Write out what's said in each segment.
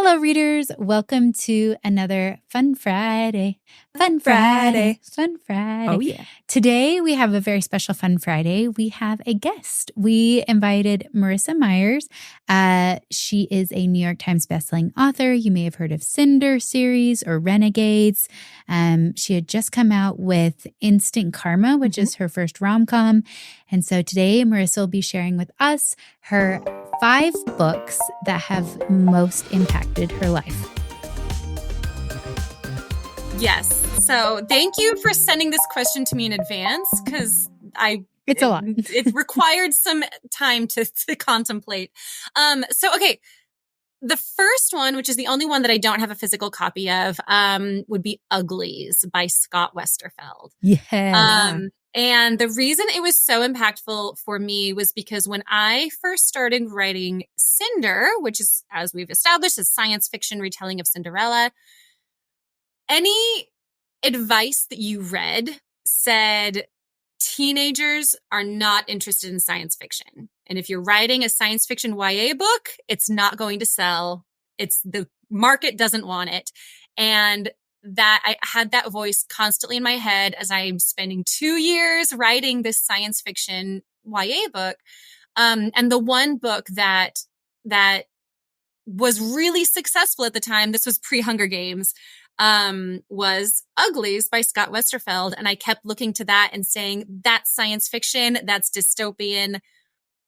Hello, readers. Welcome to another Fun Friday. Fun Friday. Fun Friday. Oh, yeah. Today, we have a very special Fun Friday. We have a guest. We invited Marissa Meyer. She is a New York Times-bestselling author. You may have heard of Cinder series or Renegades. She had just come out with Instant Karma, which is her first rom-com. And so today, Marissa will be sharing with us her 5 books that have most impacted her life. Yes. So thank you for sending this question to me in advance because it's a lot. It required some time to contemplate. Okay. The first one, which is the only one that I don't have a physical copy of, would be Uglies by Scott Westerfeld. Yeah. And the reason it was so impactful for me was because when I first started writing Cinder, which is, as we've established, a science fiction retelling of Cinderella, any advice that you read said teenagers are not interested in science fiction. And if you're writing a science fiction YA book, it's not going to sell. The market doesn't want it. And that I had that voice constantly in my head as I'm spending 2 years writing this science fiction YA book. And the one book that was really successful at the time, this was pre-Hunger Games, was Uglies by Scott Westerfeld. And I kept looking to that and saying, that's science fiction, that's dystopian,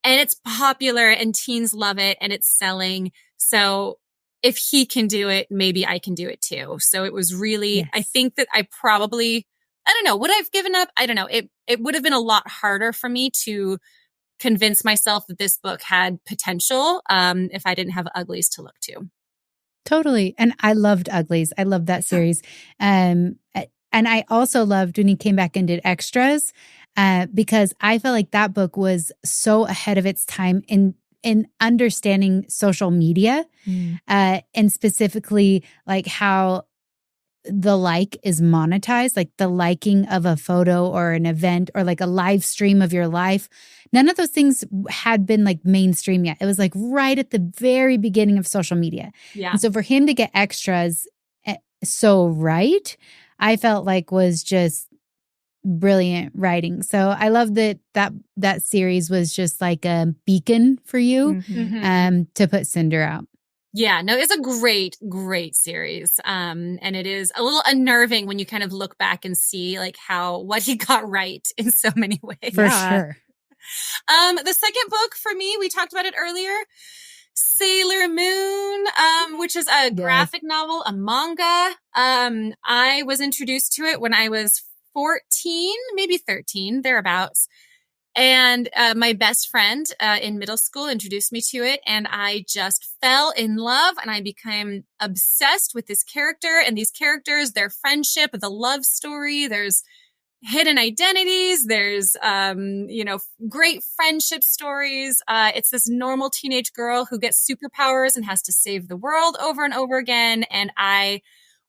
and it's popular and teens love it and it's selling. So if he can do it, maybe I can do it too. So it was really, yes. I think that I don't know, would I have given up? I don't know. It would have been a lot harder for me to convince myself that this book had potential if I didn't have Uglies to look to. Totally. And I loved Uglies. I loved that series. And I also loved when he came back and did extras because I felt like that book was so ahead of its time in understanding social media and specifically like how the like is monetized, like the liking of a photo or an event or like a live stream of your life. None of those things had been like mainstream yet. It was like right at the very beginning of social media. Yeah. And so for him to get extras so right, I felt like was just brilliant writing. So I love that series was just like a beacon for you to put Cinder out. Yeah, no, it's a great, great series. And it is a little unnerving when you kind of look back and see like what he got right in so many ways. For sure. The second book for me, we talked about it earlier, Sailor Moon, which is a graphic novel, a manga. I was introduced to it when I was 14, maybe 13, thereabouts. And my best friend in middle school introduced me to it, and I just fell in love, and I became obsessed with this character and these characters, their friendship, the love story. There's hidden identities. There's, great friendship stories. It's this normal teenage girl who gets superpowers and has to save the world over and over again. And I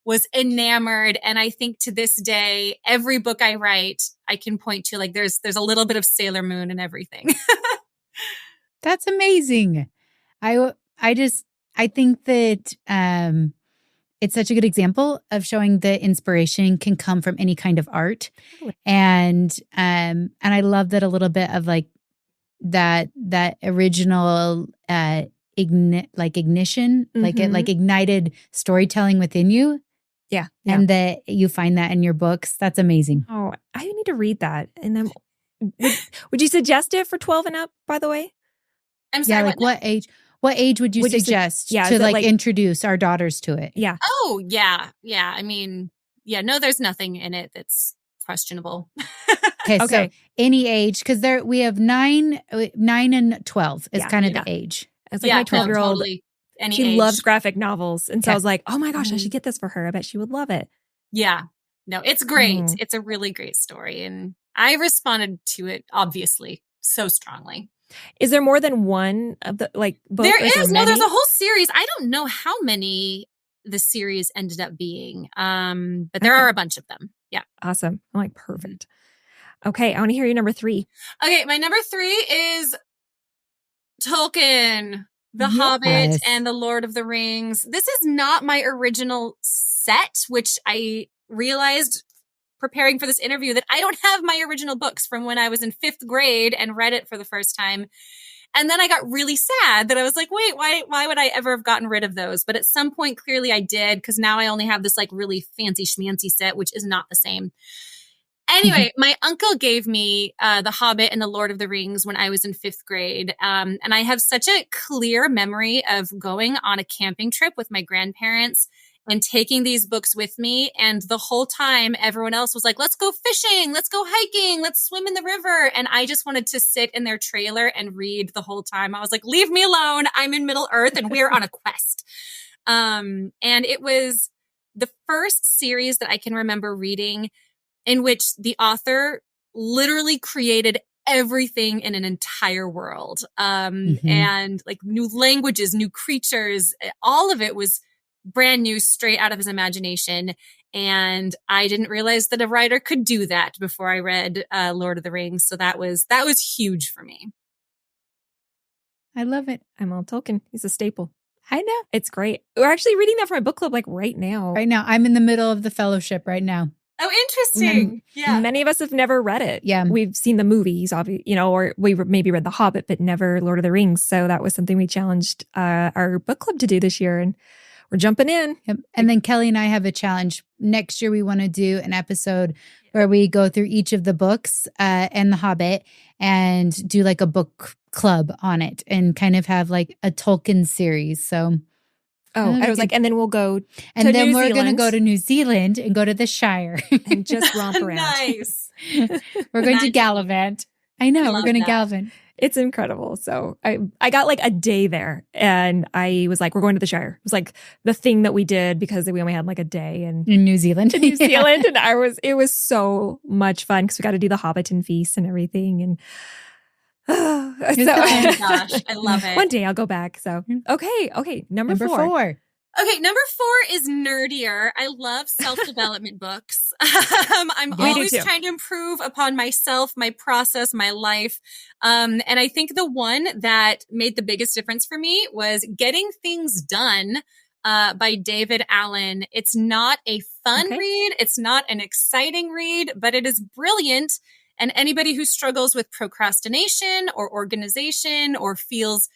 was enamored. And I think to this day, every book I write, I can point to like, there's a little bit of Sailor Moon and everything. That's amazing. I think that, it's such a good example of showing that inspiration can come from any kind of art. And I love that a little bit of like that original, ignition, like it like ignited storytelling within you. Yeah. And that you find that in your books. That's amazing. Oh, I need to read that. And then would you suggest it for 12 and up, by the way? I'm sorry. Yeah, like what age? What age would you suggest to like introduce our daughters to it? Yeah. Oh, yeah. Yeah. I mean, yeah, no, there's nothing in it that's questionable. Okay. So any age, because we have 9 and 12 is kind of the age. It's like my 12-year-old. Totally. She loves graphic novels. And so I was like, oh my gosh, I should get this for her. I bet she would love it. Yeah. No, it's great. It's a really great story. And I responded to it, obviously, so strongly. Is there more than one of the book? There is. No, there's a whole series. I don't know how many the series ended up being, but there are a bunch of them. Yeah. Awesome. I'm like, perfect. Okay. I want to hear your number 3. Okay. My number 3 is Tolkien, The Yes. Hobbit and The Lord of the Rings. This is not my original set, which I realized preparing for this interview that I don't have my original books from when I was in 5th grade and read it for the first time. And then I got really sad that I was like, wait, why would I ever have gotten rid of those? But at some point, clearly I did, because now I only have this like really fancy schmancy set, which is not the same. Anyway, my uncle gave me The Hobbit and The Lord of the Rings when I was in 5th grade. And I have such a clear memory of going on a camping trip with my grandparents and taking these books with me. And the whole time, everyone else was like, let's go fishing, let's go hiking, let's swim in the river. And I just wanted to sit in their trailer and read the whole time. I was like, leave me alone. I'm in Middle Earth and we're on a quest. And it was the first series that I can remember reading in which the author literally created everything in an entire world. And like new languages, new creatures, all of it was brand new, straight out of his imagination. And I didn't realize that a writer could do that before I read Lord of the Rings. So that was huge for me. I love it. I'm all Tolkien. He's a staple. I know. It's great. We're actually reading that for my book club like right now. Right now. I'm in the middle of the fellowship right now. Oh, interesting. Yeah. Many of us have never read it. Yeah. We've seen the movies, or we maybe read The Hobbit, but never Lord of the Rings. So that was something we challenged our book club to do this year. And we're jumping in. Yep. And then Kelly and I have a challenge. Next year, we want to do an episode where we go through each of the books and The Hobbit and do like a book club on it and kind of have like a Tolkien series. So, I was like, and then we'll go to and then New we're going to Zealand go to New Zealand and go to the Shire and just romp around. Nice. We're going to Gallivant. I know, we're going to Gallivant. It's incredible. So I got like a day there and I was like, we're going to the Shire. It was like the thing that we did because we only had like a day in New Zealand. And it was so much fun because we got to do the Hobbiton feast and everything. And oh my gosh, I love it. One day I'll go back. So, okay. Number four. Okay, number 4 is nerdier. I love self-development books. I'm always trying to improve upon myself, my process, my life. And I think the one that made the biggest difference for me was Getting Things Done by David Allen. It's not a fun read. It's not an exciting read, but it is brilliant. And anybody who struggles with procrastination or organization or feels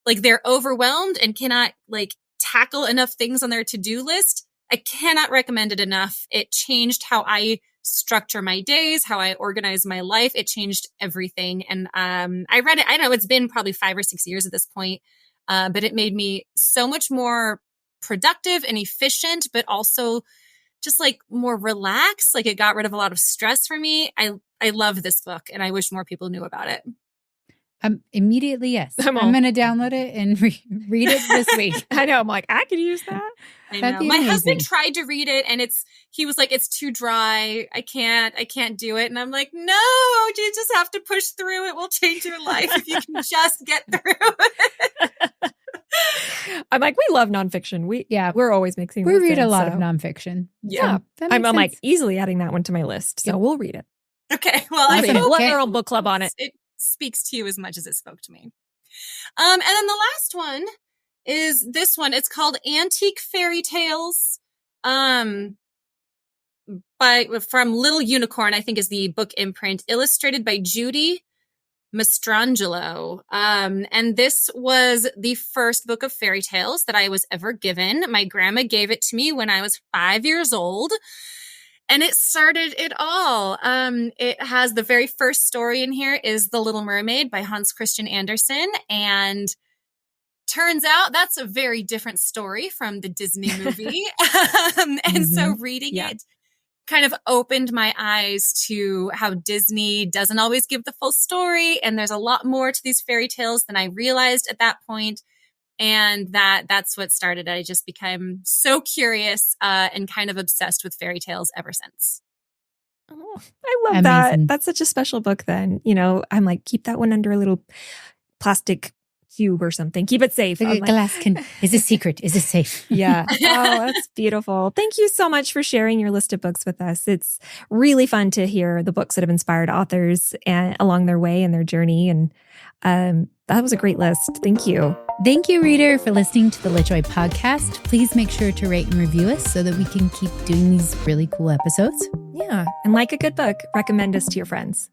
like they're overwhelmed and cannot like tackle enough things on their to-do list, I cannot recommend it enough. It changed how I structure my days, how I organize my life. It changed everything. And I read it, I don't know, it's been probably 5 or 6 years at this point, but it made me so much more productive and efficient, but also just like more relaxed. Like it got rid of a lot of stress for me. I love this book and I wish more people knew about it. Immediately, yes. I'm going to download it and read it this week. I know. I'm like, I could use that. I know. My husband tried to read it and he was like, it's too dry. I can't do it. And I'm like, no, you just have to push through. It will change your life if you can just get through it. I'm like, we love nonfiction. We're always mixing. We read a lot of nonfiction. Yeah. I'm like easily adding that one to my list. So we'll read it. Okay. Well, we'll have our own book club on it. It speaks to you as much as it spoke to me. And then the last one is this one. It's called Antique Fairy Tales. From Little Unicorn, I think is the book imprint, illustrated by Judy Mastrangelo. And this was the first book of fairy tales that I was ever given. My grandma gave it to me when I was 5 years old. And it started it all. It has the very first story in here is The Little Mermaid by Hans Christian Andersen. And turns out that's a very different story from the Disney movie. So reading it kind of opened my eyes to how Disney doesn't always give the full story. And there's a lot more to these fairy tales than I realized at that point. And that's what started. I just became so curious and kind of obsessed with fairy tales ever since. Oh, I love that. That's such a special book then. You know, I'm like, keep that one under a little plastic cube or something. Keep it safe. Is it secret? Is it safe? Yeah. Oh, that's beautiful. Thank you so much for sharing your list of books with us. It's really fun to hear the books that have inspired authors and along their way and their journey. And that was a great list. Thank you. Thank you, reader, for listening to the LitJoy podcast. Please make sure to rate and review us so that we can keep doing these really cool episodes. Yeah. And like a good book, recommend us to your friends.